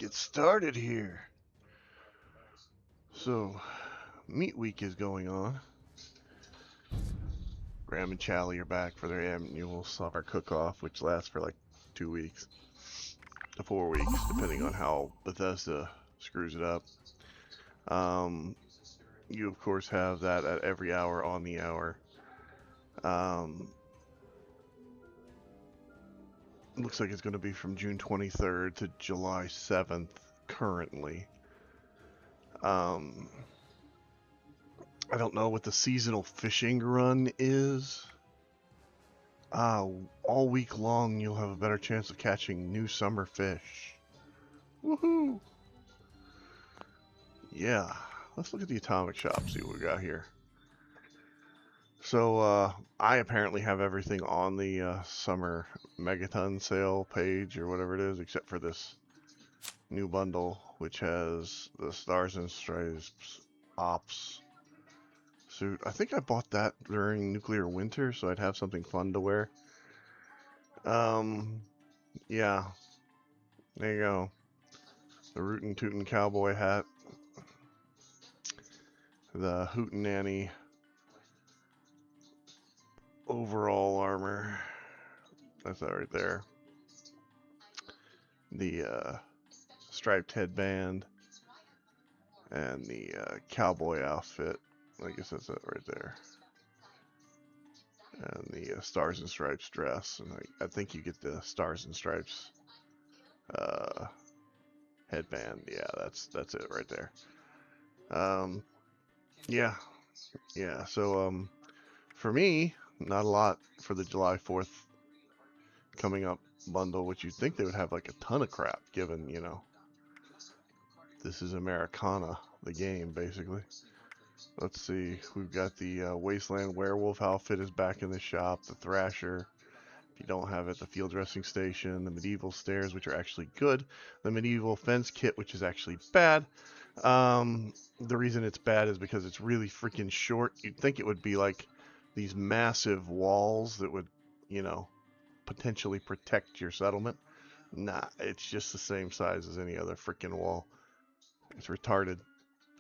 get started here. So, Meat Week is going on. Graham and Chally are back for their annual summer cook-off, which lasts for like 2 weeks to 4 weeks, depending on how Bethesda screws it up. You of course have that at every hour on the hour. Looks like it's going to be from June 23rd to July 7th currently. I don't know what the seasonal fishing run is. All week long you'll have a better chance of catching new summer fish. Woohoo! Yeah, let's look at the atomic shop, see what we got here. So, I apparently have everything on the summer megaton sale page or whatever it is, except for this new bundle, which has the Stars and Stripes Ops suit. I think I bought that during Nuclear Winter, so I'd have something fun to wear. Yeah. There you go. The Rootin' Tootin' Cowboy hat. The Hootenanny overall armor. That's that right there. The striped headband. And the cowboy outfit. I guess that's it right there. And the Stars and Stripes dress. And I think you get the Stars and Stripes headband. Yeah, that's it right there. Yeah. So for me, not a lot for the July 4th coming up bundle, which you'd think they would have like a ton of crap, given, you know, this is Americana, the game, basically. Let's see, we've got the Wasteland Werewolf outfit is back in the shop, the Thrasher, if you don't have it, the Field Dressing Station, the Medieval Stairs, which are actually good, the Medieval Fence Kit, which is actually bad. The reason it's bad is because it's really freaking short. You'd think it would be like these massive walls that would, you know, potentially protect your settlement. Nah, it's just the same size as any other freaking wall. It's retarded.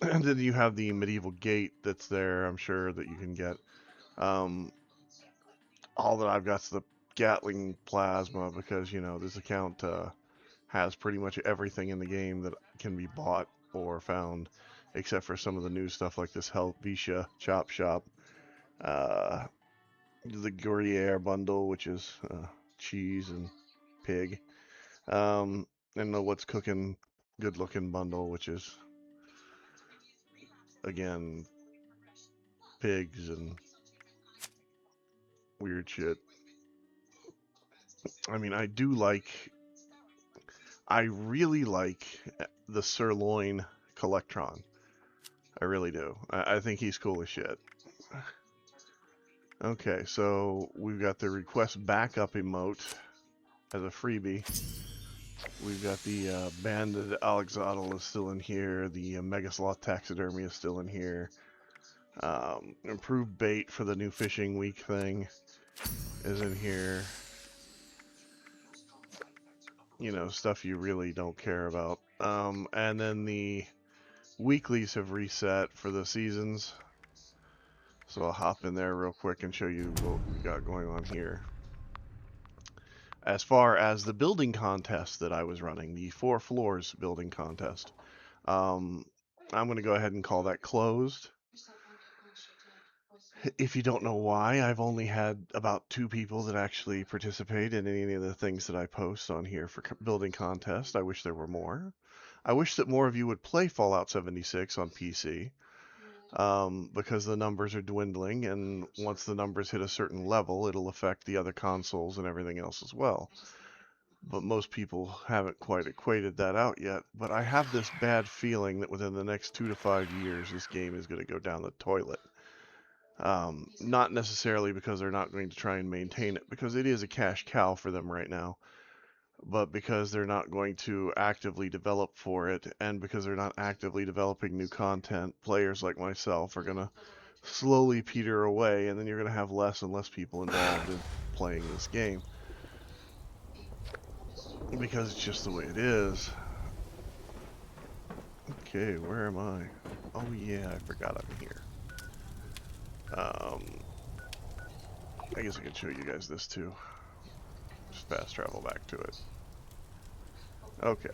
And then you have the medieval gate that's there, I'm sure, that you can get. All that I've got's the Gatling plasma because, you know, this account has pretty much everything in the game that can be bought or found, except for some of the new stuff like this Helvetia Chop Shop. The Gruyere bundle, which is cheese and pig. And the What's Cooking Good Looking bundle, which is, again, pigs and weird shit. I mean, I really like the Sirloin Collectron. I really do. I think he's cool as shit. Okay, so we've got the request backup emote as a freebie. We've got the Banded Alexotl is still in here. The Megasloth Taxidermy is still in here. Improved bait for the new fishing week thing is in here. You know, stuff you really don't care about. And then the weeklies have reset for the seasons. So I'll hop in there real quick and show you what we got going on here. As far as the building contest that I was running, the 4 floors building contest, I'm going to go ahead and call that closed. If you don't know why, I've only had about 2 people that actually participate in any of the things that I post on here for building contest. I wish there were more. I wish that more of you would play Fallout 76 on PC. Because the numbers are dwindling, and once the numbers hit a certain level, it'll affect the other consoles and everything else as well. But most people haven't quite equated that out yet. But I have this bad feeling that within the next 2 to 5 years, this game is going to go down the toilet. Not necessarily because they're not going to try and maintain it, because it is a cash cow for them right now, but because they're not going to actively develop for it, and because they're not actively developing new content, players like myself are going to slowly peter away, and then you're going to have less and less people involved in playing this game. Because it's just the way it is. Okay, where am I? Oh yeah, I forgot I'm here. I guess I can show you guys this too. Just fast travel back to it. Okay,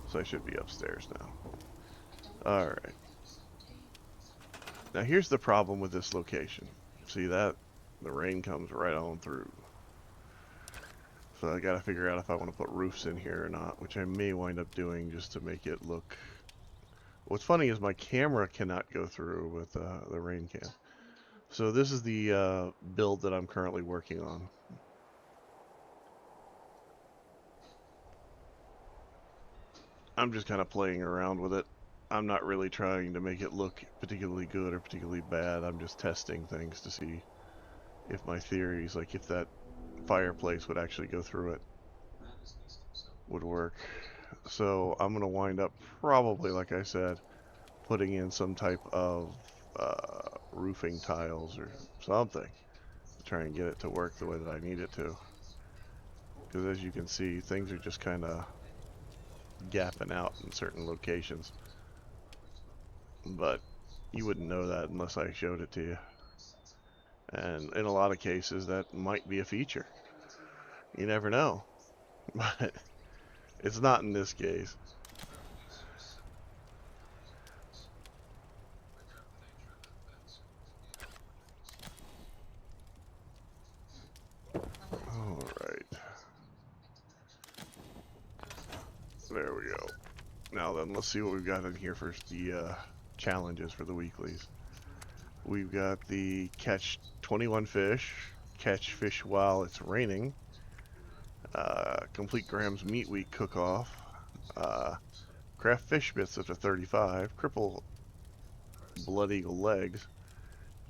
so I should be upstairs now. Alright. Now here's the problem with this location. See that? The rain comes right on through. So I gotta figure out if I want to put roofs in here or not, which I may wind up doing just to make it look... What's funny is my camera cannot go through with the rain can. So this is the build that I'm currently working on. I'm just kind of playing around with it. I'm not really trying to make it look particularly good or particularly bad. I'm just testing things to see if my theories, like if that fireplace would actually go through it, would work. So I'm going to wind up probably, like I said, putting in some type of roofing tiles or something to try and get it to work the way that I need it to. Because as you can see, things are just kind of gapping out in certain locations. But you wouldn't know that unless I showed it to you. And in a lot of cases, that might be a feature. You never know. But it's not in this case. Alright. There we go. Now then, let's see what we've got in here for the challenges for the weeklies. We've got the catch 21 fish, catch fish while it's raining, complete Graham's Meat Week cook-off, craft fish bits up to 35, cripple blood eagle legs,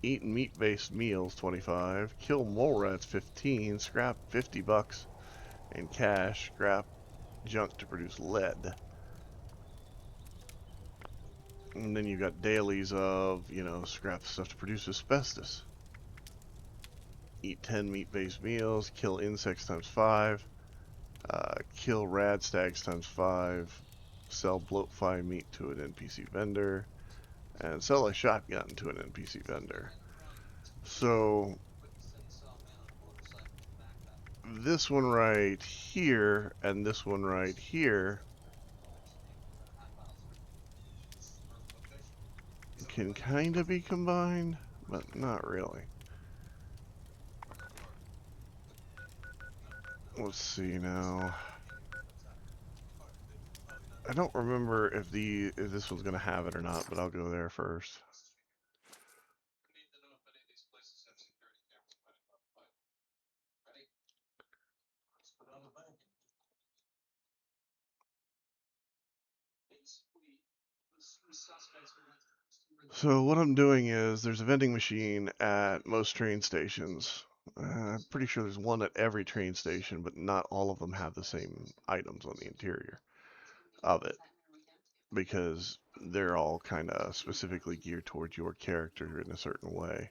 eat meat-based meals 25, kill mole rats 15, scrap $50, and cash, scrap junk to produce lead. And then you've got dailies of, you know, scrap stuff to produce asbestos. Eat 10 meat-based meals, kill insects times 5, kill rad stags times 5, sell bloatfly meat to an NPC vendor, and sell a shotgun to an NPC vendor. So this one right here and this one right here can kind of be combined, but not really. Let's see now. I don't remember if this one's gonna have it or not, but I'll go there first. So what I'm doing is there's a vending machine at most train stations. I'm pretty sure there's one at every train station, but not all of them have the same items on the interior of it because they're all kind of specifically geared towards your character in a certain way.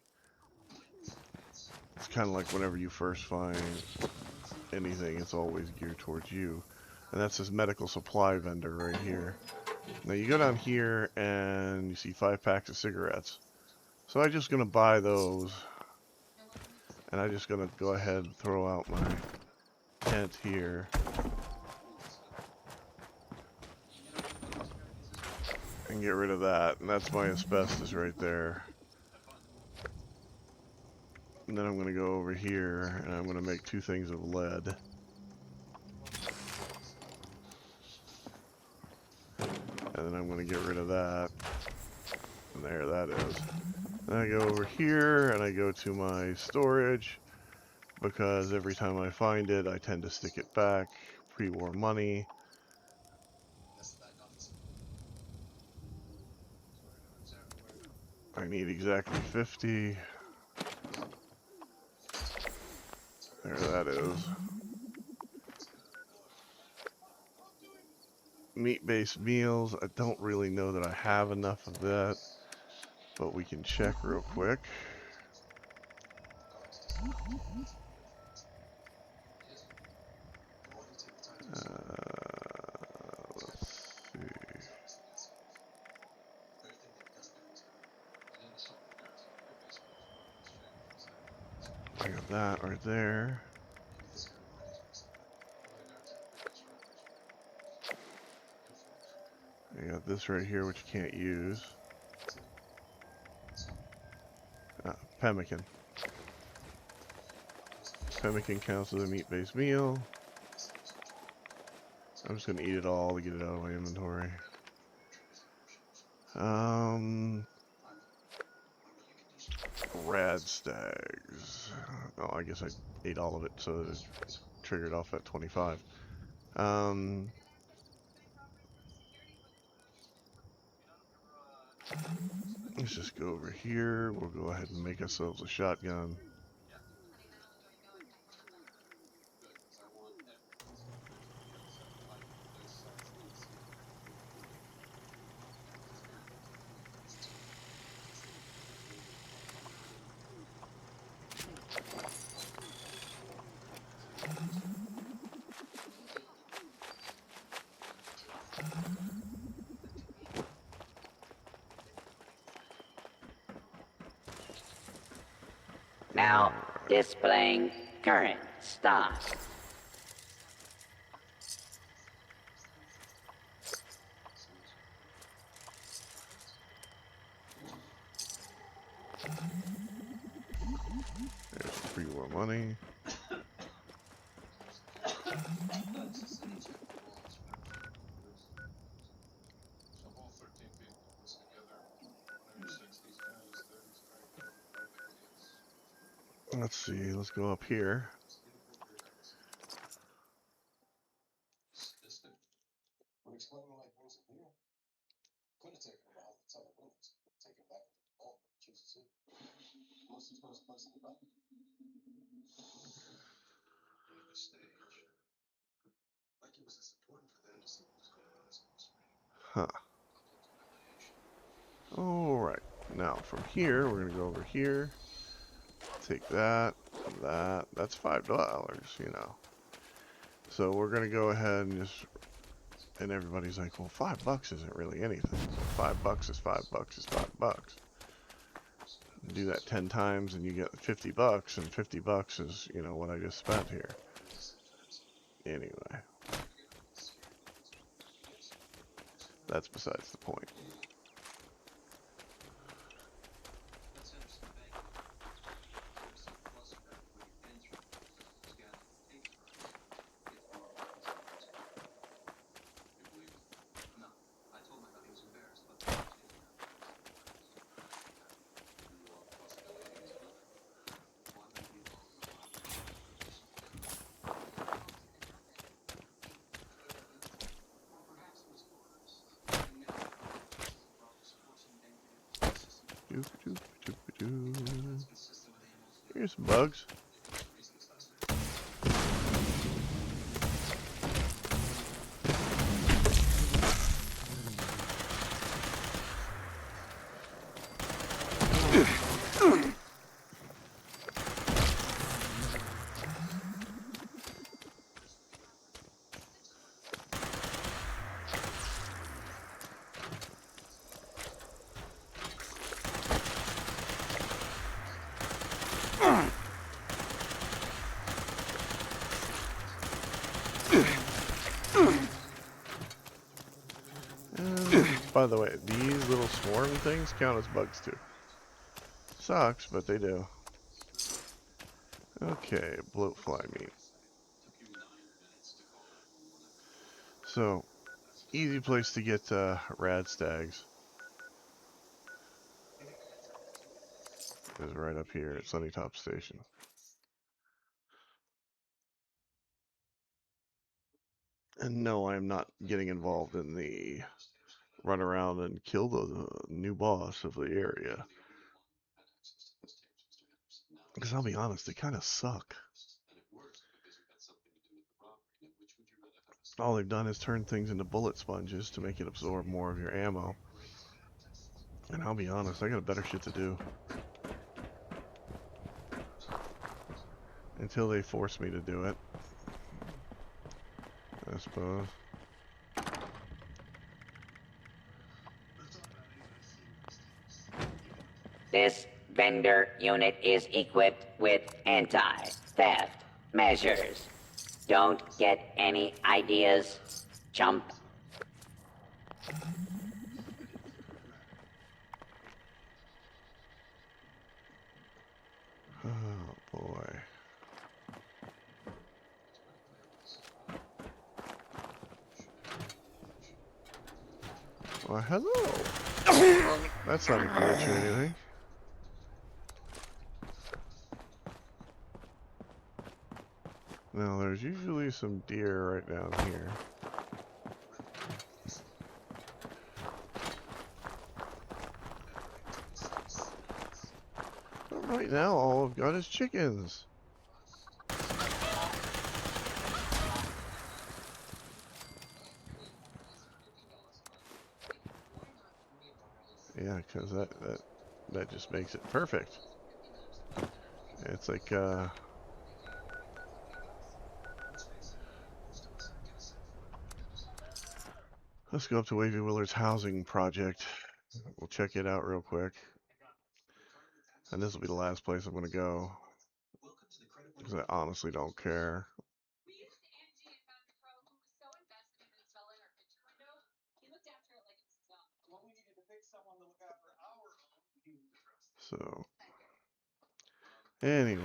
It's kind of like whenever you first find anything, it's always geared towards you. And that's this medical supply vendor right here. Now you go down here and you see 5 packs of cigarettes. So I'm just going to buy those. And I'm just going to go ahead and throw out my tent here. And get rid of that. And that's my asbestos right there. And then I'm going to go over here and I'm going to make 2 things of lead. And then I'm going to get rid of that. And there that is. Then I go over here and I go to my storage because every time I find it, I tend to stick it back. Pre-war money. I need exactly 50. There that is. Meat-based meals. I don't really know that I have enough of that, but we can check real quick. Let's see. I got that right there. I got this right here, which you can't use. Pemmican. Pemmican counts as a meat-based meal. I'm just gonna eat it all to get it out of my inventory. Rad stags. Oh, I guess I ate all of it, so it triggered off at 25. Let's just go over here. We'll go ahead and make ourselves a shotgun. Now, displaying current stock. There's 3 more money. Let's see, let's go up here. Huh. Alright, now from here, we're going to go over here. Take that, that's $5, you know. So we're going to go ahead and just, and everybody's like, well, $5 isn't really anything. $5 is $5 is $5. Do that 10 times and you get $50, and $50 is, you know, what I just spent here. Anyway. That's besides the point. Here's some bugs. By the way, these little swarm things count as bugs too. Sucks, but they do. Okay, bloatfly meat. So, easy place to get rad stags is right up here at Sunnytop Station. And no, I'm not getting involved in the run around and kill the new boss of the area. Because I'll be honest, they kind of suck. All they've done is turn things into bullet sponges to make it absorb more of your ammo. And I'll be honest, I got better shit to do. Until they force me to do it, I suppose. This vendor unit is equipped with anti-theft measures. Don't get any ideas, chump. Oh boy. Well, hello. That's not a glitch or anything. Now, there's usually some deer right down here. But right now, all I've got is chickens. Yeah, because that just makes it perfect. It's like, let's go up to Wavy Willard's housing project. We'll check it out real quick. And this will be the last place I'm going to go. Because I honestly don't care. So, anyway.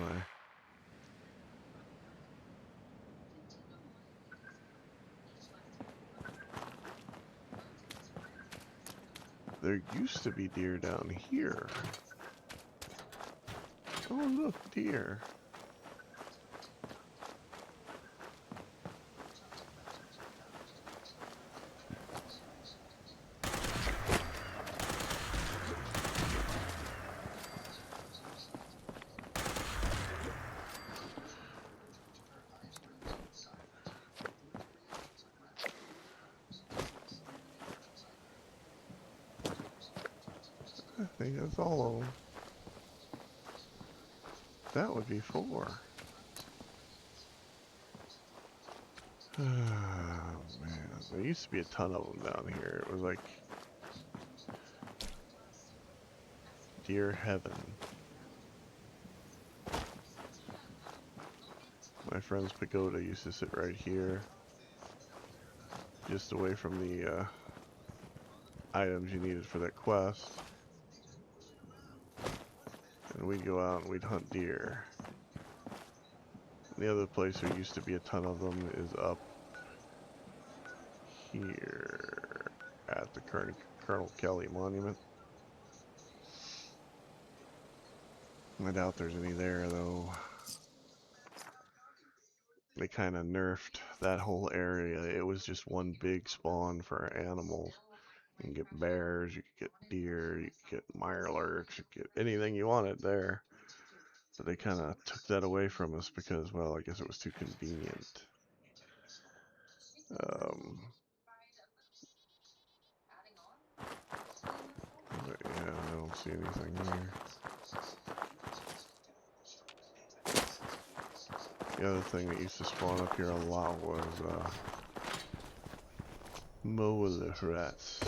There used to be deer down here. Oh, look, deer. I think that's all of them. That would be 4. Oh, man. There used to be a ton of them down here. It was like deer heaven. My friend's pagoda used to sit right here. Just away from the items you needed for that quest. And we'd go out and we'd hunt deer. And the other place there used to be a ton of them is up here at the Colonel Kelly Monument. I doubt there's any there though. They kind of nerfed that whole area. It was just one big spawn for animals. You can get bears, you can get deer, you can get mirelurks, you can get anything you wanted there. But they kind of took that away from us because, well, I guess it was too convenient. But yeah, I don't see anything here. The other thing that used to spawn up here a lot was mole rats.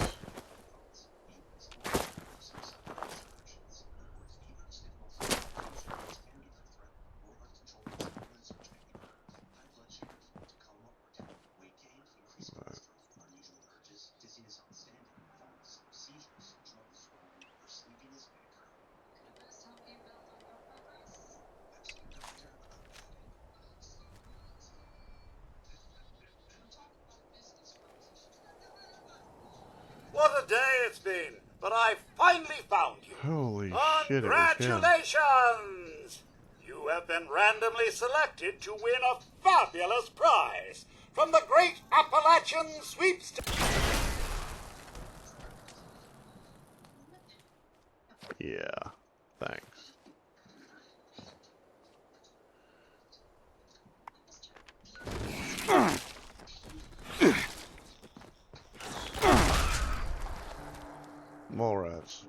But What a day it's been, but I finally found you. holy shit, it was him. Congratulations! You have been randomly selected to win a fabulous prize from the Great Appalachian Sweepstakes. Yeah, thanks. Mole rats.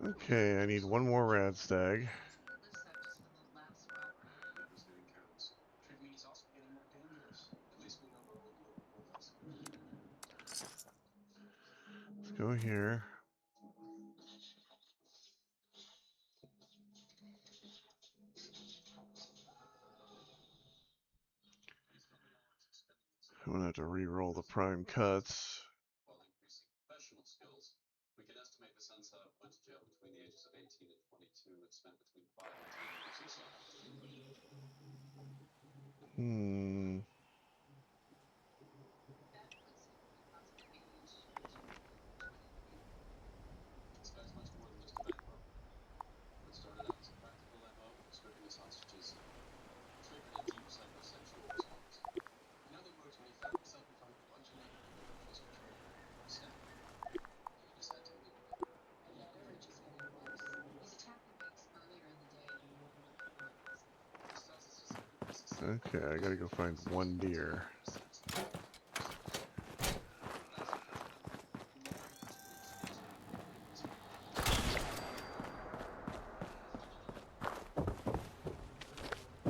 Okay, I need one more rad stag. Let's go here. I'm gonna have to re-roll the prime cuts. Hmm. Okay, I gotta go find one deer.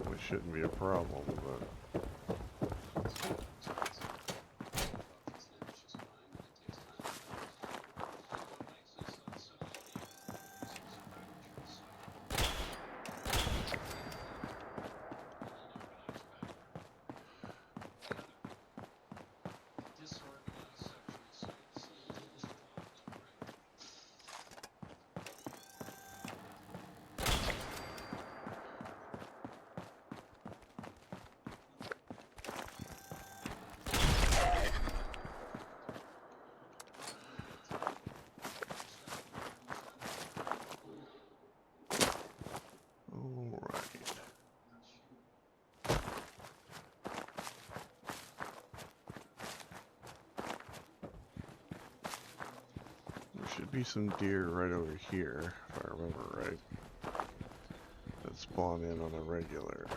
Which shouldn't be a problem, but alright. There should be some deer right over here, if I remember right, that spawn in on a regular.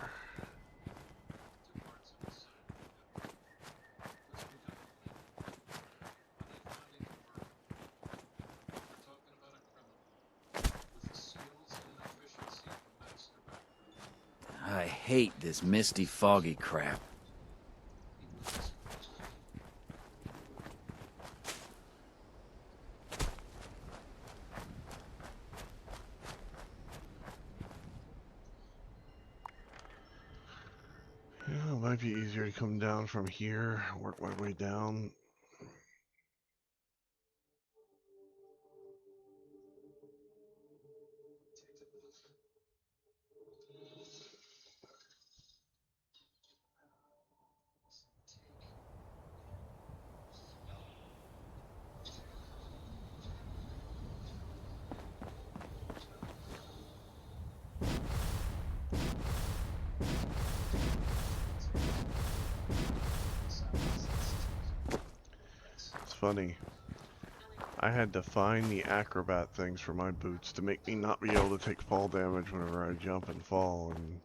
I hate this misty, foggy crap. Yeah, it might be easier to come down from here, work my way down. It's funny. I had to find the acrobat things for my boots to make me not be able to take fall damage whenever I jump and fall and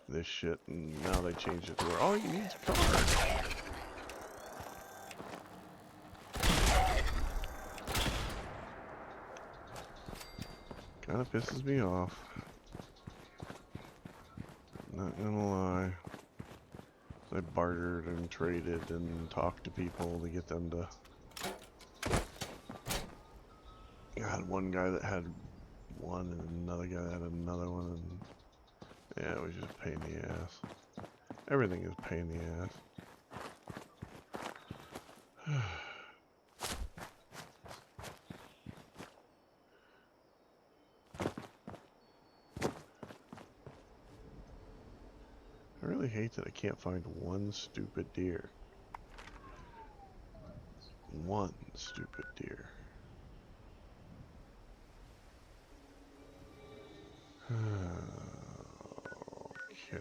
this shit, and now they changed it to where all you need is a card. Kinda pisses me off. Not gonna lie. I bartered and traded and talked to people to get them to... I had one guy that had one and another guy that had another one, and yeah, it was just a pain in the ass. Everything is a pain in the ass. I really hate that I can't find one stupid deer. One stupid deer. Okay.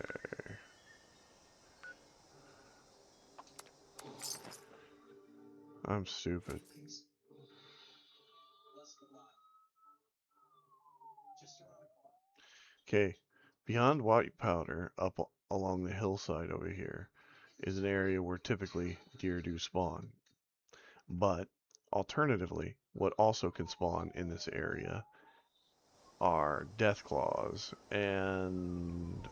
I'm stupid. Okay. Beyond white powder, along the hillside over here, is an area where typically deer do spawn. But Alternatively, what also can spawn in this area are death claws and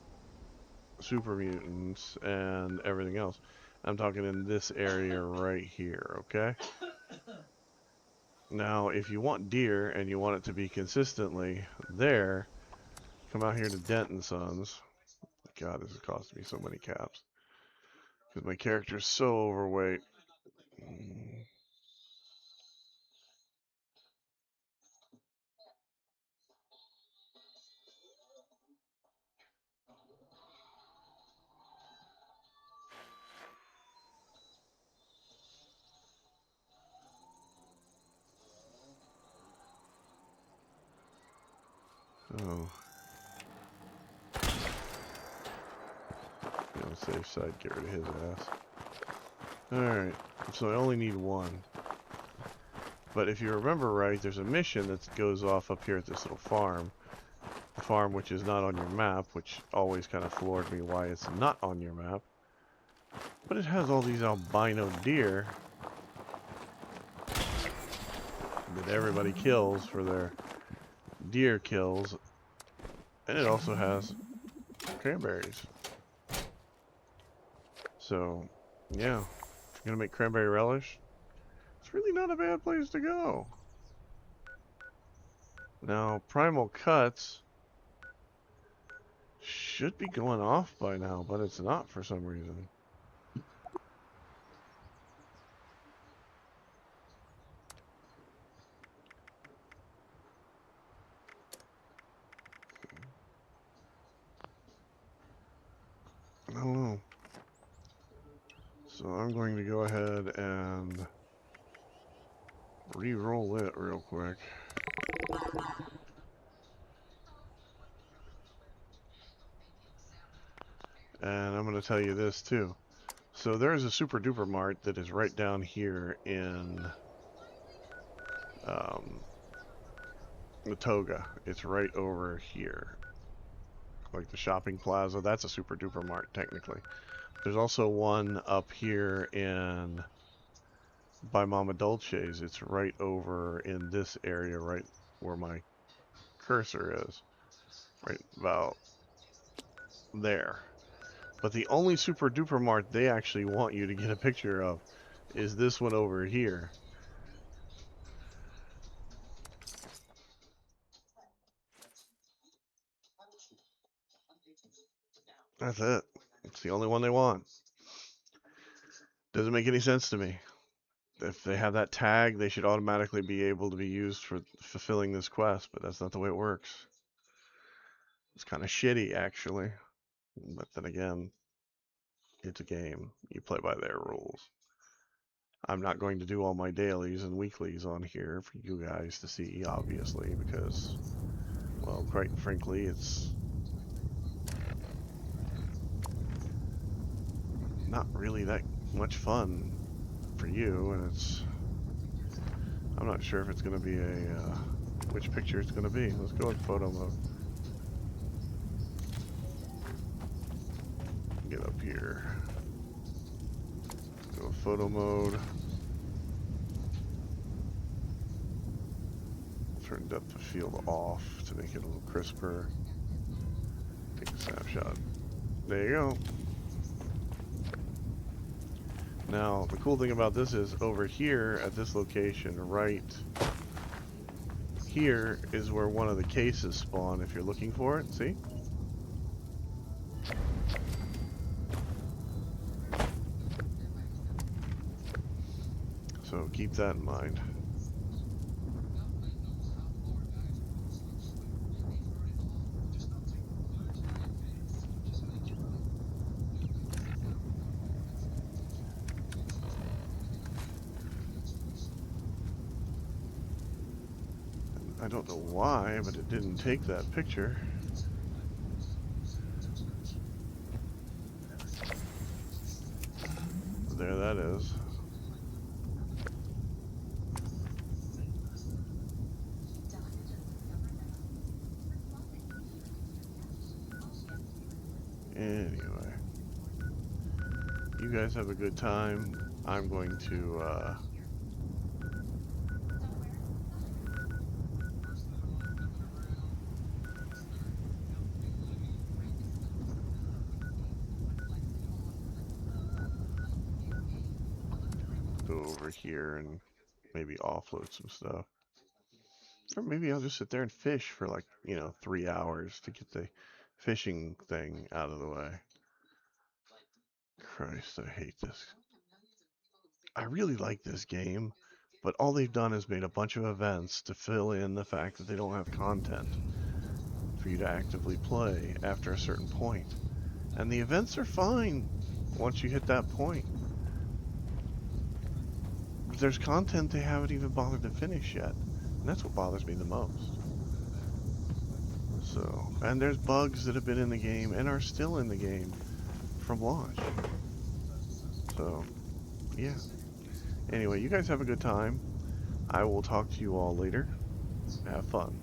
super mutants and everything else. I'm talking in this area right here, okay? Now, if you want deer and you want it to be consistently there, come out here to Dent and Sons. God, this is costing me so many caps. Because my character's so overweight. Oh. You know, safe side, get rid of his ass. Alright, so I only need one. But if you remember right, there's a mission that goes off up here at this little farm. A farm which is not on your map, which always kind of floored me why it's not on your map. But it has all these albino deer that everybody kills for their deer kills. And it also has cranberries. So, yeah, if you're going to make cranberry relish, it's really not a bad place to go. Now, Primal Cuts should be going off by now, but it's not for some reason. I don't know. So I'm going to go ahead and re-roll it real quick. And I'm going to tell you this too. So there's a Super Duper Mart that is right down here in Matoga. It's right over here. Like the shopping plaza, that's a Super Duper Mart technically. There's also one up here in by Mama Dolce's. It's right over in this area, right where my cursor is. Right about there. But the only Super Duper Mart they actually want you to get a picture of is this one over here. That's it. It's the only one they want. Doesn't make any sense to me. If they have that tag, they should automatically be able to be used for fulfilling this quest, but that's not the way it works. It's kind of shitty, actually. But then again, it's a game. You play by their rules. I'm not going to do all my dailies and weeklies on here for you guys to see, obviously, because, well, quite frankly, it's not really that much fun for you, and I'm not sure if it's going to be which picture it's going to be. Let's go in photo mode. Get up here. Go photo mode. Turn depth of field off to make it a little crisper. Take a snapshot. There you go. Now, the cool thing about this is over here at this location, right here is where one of the cases spawn if you're looking for it. See? So keep that in mind. I don't know why, but it didn't take that picture. There that is. Anyway. You guys have a good time. I'm going to over here and maybe offload some stuff. Or maybe I'll just sit there and fish for like, 3 hours to get the fishing thing out of the way. Christ, I hate this. I really like this game, but all they've done is made a bunch of events to fill in the fact that they don't have content for you to actively play after a certain point. And the events are fine once you hit that point. But there's content they haven't even bothered to finish yet. And that's what bothers me the most. So, and there's bugs that have been in the game and are still in the game from launch. So, yeah. Anyway, you guys have a good time. I will talk to you all later. Have fun.